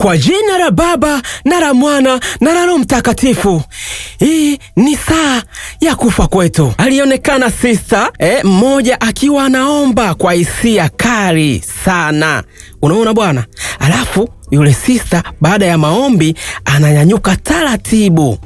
Kwa jina la Baba na la Mwana na la Roho Mtakatifu. Hii ni saa ya kufa kwetu. Alionekana sista mmoja akiwa anaomba kwa hisia kali sana. Unaona bwana? Alafu yule sista baada ya maombi ananyanyuka taratibu.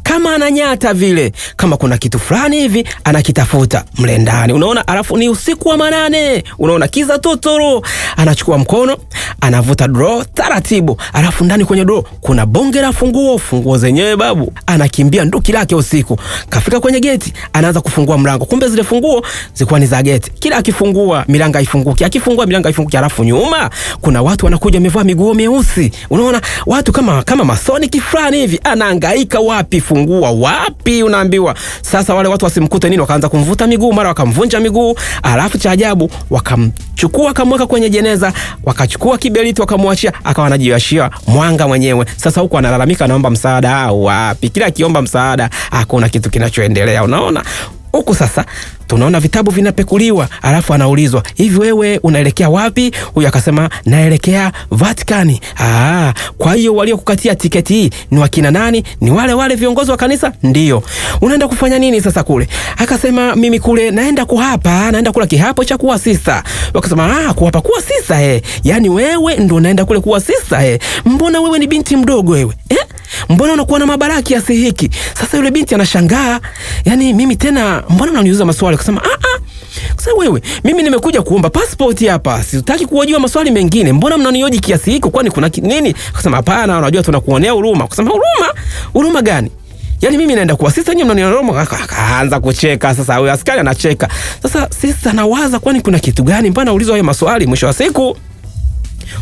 Kama ananyata vile, kama kuna kitu fulani hivi anakitafuta mle ndani. Unaona? Alafu ni usiku wa manane. Unaona kiza totoro. Anachukua mkono, anavuta draw taratibu. Alafu ndani kwenye draw kuna bonge la funguo zenyewe babu. Anakimbia nduki lake usiku. Kafika kwenye geti, anaanza kufungua mlango. Kumbe zile funguo zilikuwa ni za geti. Kila akifungua milango haifunguki. Akifungua milango haifunguki. Alafu nyuma kuna watu wanakuja wamevaa miguo meusi. Unaona? Watu kama masonic fulani hivi. Anahangaika wapi fungua wapi, unaambiwa. Sasa wale watu wasimkute nini, wakaanza kumvuta miguu, mara wakamvunja miguu. Alafu cha ajabu wakamchukua wakamweka kwenye jeneza, wakachukua kiberiti wakamwachia, akawa anajiwashia mwanga mwenyewe. Sasa huko analalamika anaomba msaada wapi? Kila akiomba msaada hakuna kitu kinachoendelea. Unaona? Huku sasa tunaona vitabu vinapekuliwa. Alafu anaulizwa, hivi wewe unaelekea wapi? Huyu akasema naelekea Vatikani. Kwa hiyo waliokukatia tiketi hii ni wakina nani? Ni wale viongozi wa kanisa? Ndio. Unaenda kufanya nini sasa kule? Akasema mimi kule naenda kula kiapo cha kuwa sista. Wakasema kuapa kuwa sista yani wewe ndo unaenda kule kuwa sista mbona wewe ni binti mdogo wewe mbona unakuwa na mabaraka kiasi hiki? Sasa yule binti anashangaa, yani mimi tena mbona unaniuliza maswali? Akasema sasa wewe, mimi nimekuja kuomba passport hapa, sitaki kuhojiwa maswali mengine, mbona mnanihoji kiasi hiki, kwani kuna nini? Akasema hapana, unajua tunakuonea huruma. Akasema huruma gani? Yani mimi naenda kuwa sista, nyinyi mnaniona huruma? Akaanza kucheka. Sasa huyo askari anacheka. Sasa sista anawaza, kwani kuna kitu gani mpaka anaulizwa hayo maswali? Mwisho wa siku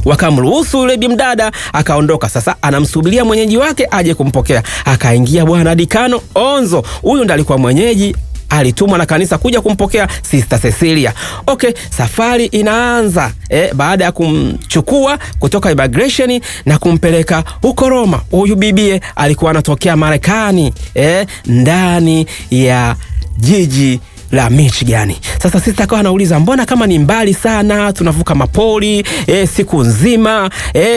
wakamruhusu yule bimdada akaondoka. Sasa anamsubiria mwenyeji wake aje kumpokea. Akaingia bwana Dikano Onzo. Huyu ndo alikuwa mwenyeji, alitumwa na kanisa kuja kumpokea Sister Cecilia. Safari inaanza baada ya kumchukua kutoka immigration na kumpeleka huko Roma. Huyu bibie alikuwa anatokea Marekani ndani ya jiji la Michigan. Sasa sisi akawa anauliza, mbona kama ni mbali sana, tunavuka mapori siku nzima,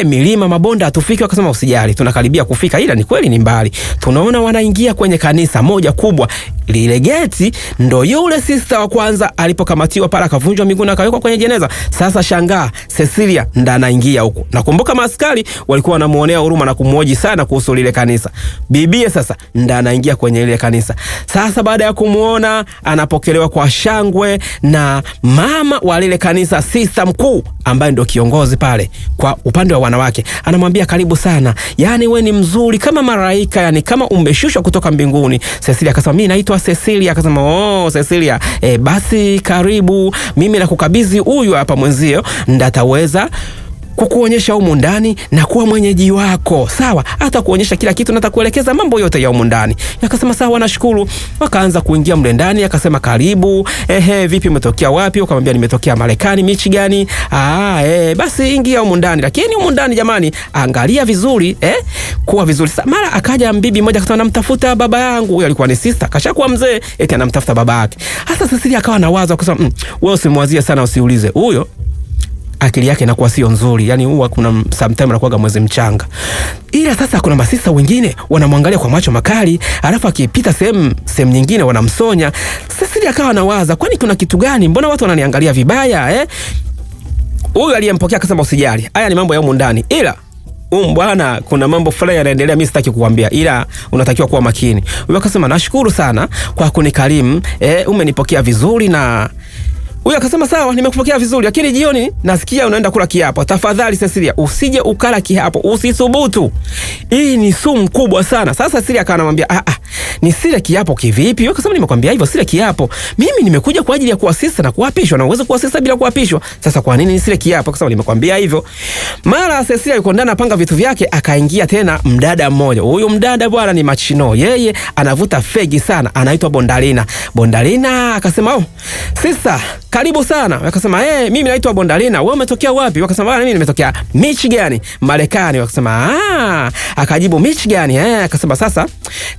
milima mabonda hatufiki? Wakasema usijali, tunakaribia kufika, ila ni kweli ni mbali. Tunaona wanaingia kwenye kanisa moja kubwa. Lile geti ndo yule sister wa kwanza alipokamatiwa pala, akavunjwa miguu na akawekwa kwenye jeneza. Sasa shangaa, Cecilia ndo anaingia huko. Nakumbuka maaskari walikuwa wanamuonea huruma na kumhoji sana kuhusu lile kanisa. Bibie sasa ndo anaingia kwenye lile kanisa. Sasa baada ya kumuona anapokelewa kwa shangwe na mama wa lile kanisa, sister mkuu ambaye ndo kiongozi pale kwa upande wa wanawake. Anamwambia karibu sana, yani we ni mzuri kama malaika, yani kama umeshushwa kutoka mbinguni. Cecilia akasema mimi naitwa Cecilia. Akasema Cecilia, basi karibu, mimi nakukabidhi huyu hapa mwenzio, ndataweza kukuonyesha humu ndani na kuwa mwenyeji wako. Sawa, hata kuonyesha kila kitu na atakuelekeza mambo yote ya humu ndani. Akasema sawa, nashukuru. Wakaanza kuingia mle ndani. Akasema karibu, vipi umetokea wapi? Akamwambia nimetokea Marekani, Michigan. Basi ingia humu ndani. Lakini humu ndani jamani, angalia vizuri, kuwa vizuri. Sasa mara akaja mbibi mmoja akasema namtafuta baba yangu. Huyo alikuwa ni sister, kashakuwa mzee, eti anamtafuta baba yake. Sasa Cecilia akawa anawaza akasema wewe usimwazie sana, usiulize. Huyo akili yake inakuwa sio nzuri, yani huwa kuna sometime anakuwa mwezi mchanga. Ila sasa kuna masista wengine wanamwangalia kwa macho makali, alafu akipita sehemu nyingine wanamsonya. Cecilia akawa anawaza, kwani kuna kitu gani? Mbona watu wananiangalia vibaya? Huyu aliyempokea akasema usijali, haya ni mambo ya humu ndani, ila bwana kuna mambo fulani yanaendelea, mimi sitaki kukuambia, ila unatakiwa kuwa makini. Huyu akasema nashukuru sana kwa kunikarimu, umenipokea vizuri. Na huyu akasema sawa, nimekupokea vizuri, lakini jioni nasikia unaenda kula kiapo. Tafadhali Cecilia, usije ukala kiapo, usithubutu. Hii ni sumu kubwa sana. Sasa Cecilia akawa anamwambia ni sile kiapo kivipi? Wewe akasema nimekwambia hivyo, sile kiapo. Mimi nimekuja kwa ajili ya kuwa sister na kuapishwa, na uweze kuwa sister bila kuapishwa. Sasa kwa nini nisile kiapo? Akasema nimekwambia hivyo. Mara Cecilia yuko ndani anapanga vitu vyake, akaingia tena mdada mmoja. Huyu mdada bwana ni machino. Yeye anavuta fegi sana, anaitwa Bondalina. Akasema sister, karibu sana. Akasema mimi naitwa Bondalina. Wewe umetokea wapi? Akasema mimi nimetokea Michigan, Marekani. Akasema akajibu Michigan. Akasema sasa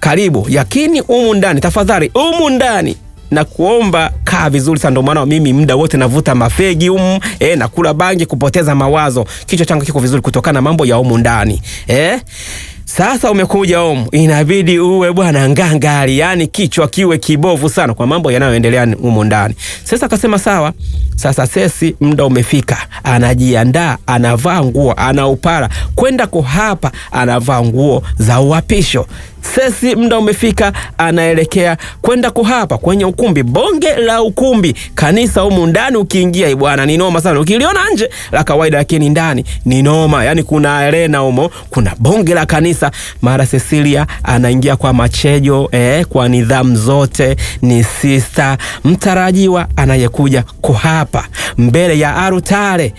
karibu, yakini humu ndani, tafadhali humu ndani na kuomba kaa vizuri sana. Ndio maana mimi muda wote navuta mafegi na kula bangi kupoteza mawazo. Kichwa changu kiko vizuri kutokana na mambo ya humu ndani. Sasa umekuja inabidi uwe bwana ngangari, yani kichwa kiwe kibovu sana kwa mambo yanayoendelea humu ndani. Sasa akasema sawa. Sasa Cecy muda umefika, anajiandaa, anavaa nguo, anaupara kwenda kuhapa, anavaa nguo za uapisho. Cecy muda umefika, anaelekea kwenda kuhapa kwenye ukumbi, bonge la ukumbi kanisa humu ndani. Ukiingia bwana ni noma sana, ukiliona nje la kawaida, lakini ndani ni noma. Yani kuna arena humo, kuna bonge la kanisa. Mara Cecilia anaingia kwa machejo, kwa nidhamu zote. Ni sister mtarajiwa anayekuja kuhapa mbele ya altare,